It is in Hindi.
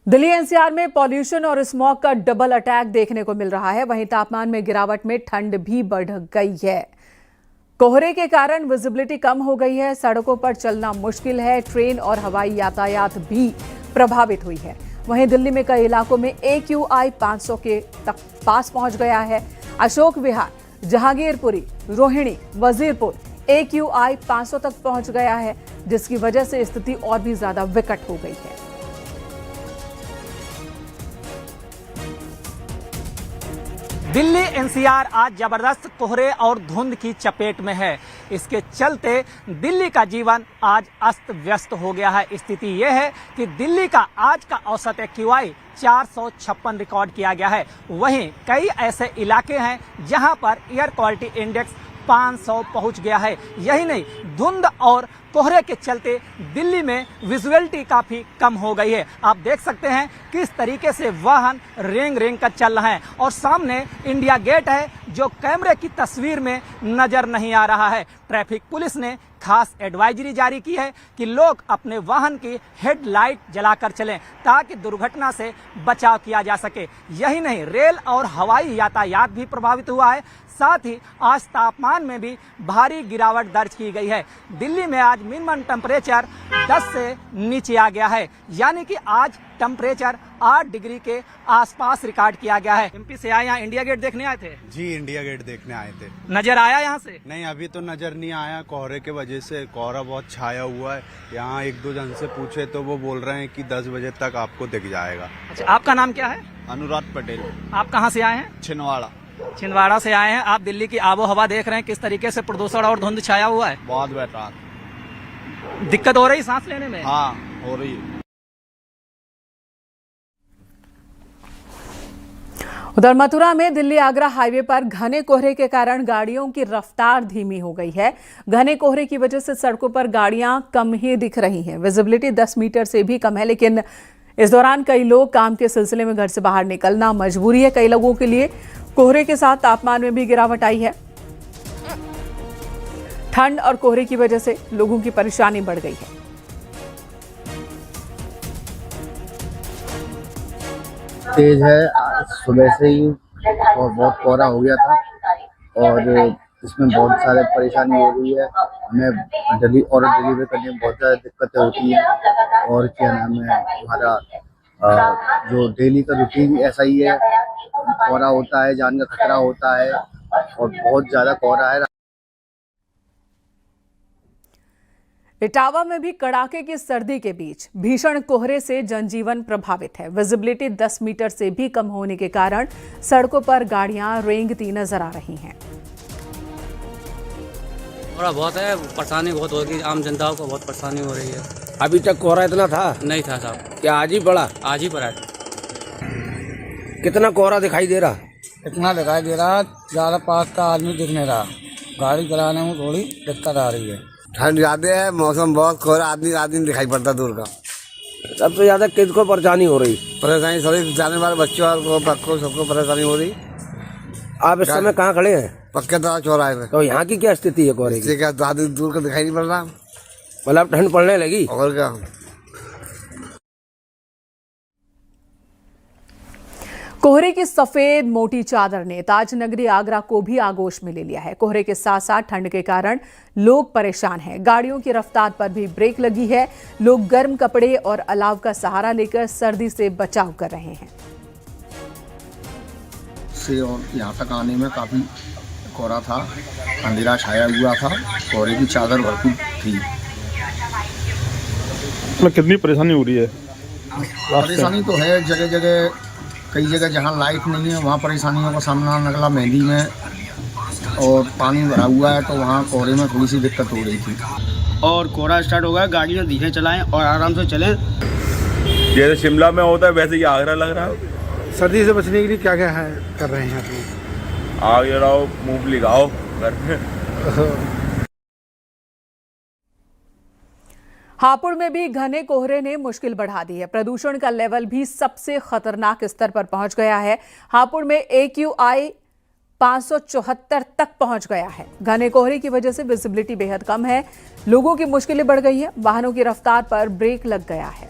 दिल्ली एनसीआर में पॉल्यूशन और स्मॉग का डबल अटैक देखने को मिल रहा है। वहीं तापमान में गिरावट में ठंड भी बढ़ गई है। कोहरे के कारण विजिबिलिटी कम हो गई है, सड़कों पर चलना मुश्किल है, ट्रेन और हवाई यातायात भी प्रभावित हुई है। वहीं दिल्ली में कई इलाकों में AQI 500 के तक पास पहुंच गया है। अशोक विहार, जहांगीरपुरी, रोहिणी, वजीरपुर AQI 500 तक पहुंच गया है, जिसकी वजह से स्थिति और भी ज्यादा विकट हो गई है। दिल्ली एनसीआर आज जबरदस्त कोहरे और धुंध की चपेट में है। इसके चलते दिल्ली का जीवन आज अस्त व्यस्त हो गया है। स्थिति यह है कि दिल्ली का आज का औसत AQI 456 रिकॉर्ड किया गया है। वहीं कई ऐसे इलाके हैं जहां पर एयर क्वालिटी इंडेक्स 500 पहुंच गया है। यही नहीं, धुंध और कोहरे के चलते दिल्ली में विजुअलिटी काफी कम हो गई है। आप देख सकते हैं किस तरीके से वाहन रेंग रेंग कर चल रहे हैं और सामने इंडिया गेट है जो कैमरे की तस्वीर में नजर नहीं आ रहा है। ट्रैफिक पुलिस ने खास एडवाइजरी जारी की है कि लोग अपने वाहन की हेडलाइट जलाकर चलें ताकि दुर्घटना से बचाव किया जा सके। यही नहीं, रेल और हवाई यातायात भी प्रभावित हुआ है। साथ ही आज तापमान में भी भारी गिरावट दर्ज की गई है। दिल्ली में आज मिनिमम टेम्परेचर 10 से नीचे आ गया है, यानी कि आज टेम्परेचर 8 डिग्री के आसपास रिकॉर्ड किया गया है। MP से आए, यहाँ इंडिया गेट देखने आए थे? जी, इंडिया गेट देखने आए थे। नजर आया यहाँ से? नहीं, अभी तो नजर नहीं आया। कोहरे के वजह से कोहरा बहुत छाया हुआ है। यहाँ एक दो जन से पूछे तो वो बोल रहे हैं कि 10 बजे तक आपको दिख जाएगा। अच्छा, आपका नाम क्या है? अनुराग पटेल। आप कहाँ से आए हैं? छिंदवाड़ा से आए हैं। आप दिल्ली की आबो हवा देख रहे हैं, किस तरीके से प्रदूषण और धुंध छाया हुआ है। बहुत बेकार दिक्कत हो रही सांस लेने में? हाँ, हो रही है। उधर मथुरा में दिल्ली आगरा हाईवे पर घने कोहरे के कारण गाड़ियों की रफ्तार धीमी हो गई है। घने कोहरे की वजह से सड़कों पर गाड़ियां कम ही दिख रही हैं। विजिबिलिटी 10 मीटर से भी कम है, लेकिन इस दौरान कई लोग काम के सिलसिले में घर से बाहर निकलना मजबूरी है कई लोगों के लिए। कोहरे के साथ तापमान में भी गिरावट आई है। ठंड और कोहरे की वजह से लोगों की परेशानी बढ़ गई है। तेज है, सुबह से ही और बहुत कोहरा हो गया था और इसमें बहुत सारे परेशानी हो रही है। हमें डिलीवरी करने में बहुत ज़्यादा दिक्कतें होती हैं। और क्या नाम है, हमारा जो डेली का रूटीन ऐसा ही है, कोहरा होता है, जान का खतरा होता है और बहुत ज़्यादा कोहरा है। इटावा में भी कड़ाके की सर्दी के बीच भीषण कोहरे से जनजीवन प्रभावित है। विजिबिलिटी 10 मीटर से भी कम होने के कारण सड़कों पर गाड़ियां रेंगती नजर आ रही हैं। कोहरा बहुत है, परेशानी बहुत होगी, आम जनता को बहुत परेशानी हो रही है। अभी तक कोहरा इतना था? नहीं था साहब। क्या आज ही पड़ा? आज ही पड़ा। कितना कोहरा दिखाई दे रहा? इतना दिखाई दे रहा, ज़्यादा पास का आदमी दिख नहीं रहा। गाड़ी चलाने में थोड़ी दिक्कत आ रही है। ठंड ज्यादा है, मौसम बहुत कोहरा, आदमी दिखाई पड़ता दूर का। सबसे ज्यादा किसको परेशानी हो रही? परेशानी सभी जाने वाले बच्चों को सबको परेशानी हो रही। आप इस समय कहाँ खड़े हैं? पक्के तरह चौराहे में। तो यहाँ की क्या स्थिति है कोहरे की? क्या ज़्यादा दूर का दिखाई नहीं पड़ रहा। मतलब ठंड पड़ने लगी और क्या। कोहरे की सफेद मोटी चादर ने ताज नगरी आगरा को भी आगोश में ले लिया है। कोहरे के साथ साथ ठंड के कारण लोग परेशान हैं। गाड़ियों की रफ्तार पर भी ब्रेक लगी है। लोग गर्म कपड़े और अलाव का सहारा लेकर सर्दी से बचाव कर रहे हैं। से और यहाँ तक आने में काफी कोहरा था, अंधेरा छाया हुआ था, कोहरे की चादर भरपूर थी। कितनी परेशानी हो रही है? परेशानी तो है जगह जगह, कई जगह जहाँ लाइट नहीं है वहाँ परेशानियों का सामना निकला। मेहंदी में और पानी भरा हुआ है तो वहाँ कोहरे में थोड़ी सी दिक्कत हो रही थी। और कोहरा स्टार्ट हो गया, गाड़ियाँ धीरे चलाएं और आराम से चलें। जैसे शिमला में होता है वैसे ही आगरा लग रहा है। सर्दी से बचने के लिए क्या क्या है कर रहे हैं आप? आग जलाओ, मूंगफली खाओ घर में। हापुड़ में भी घने कोहरे ने मुश्किल बढ़ा दी है। प्रदूषण का लेवल भी सबसे खतरनाक स्तर पर पहुंच गया है। हापुड़ में AQI 574 तक पहुंच गया है। घने कोहरे की वजह से विजिबिलिटी बेहद कम है। लोगों की मुश्किलें बढ़ गई है। वाहनों की रफ्तार पर ब्रेक लग गया है।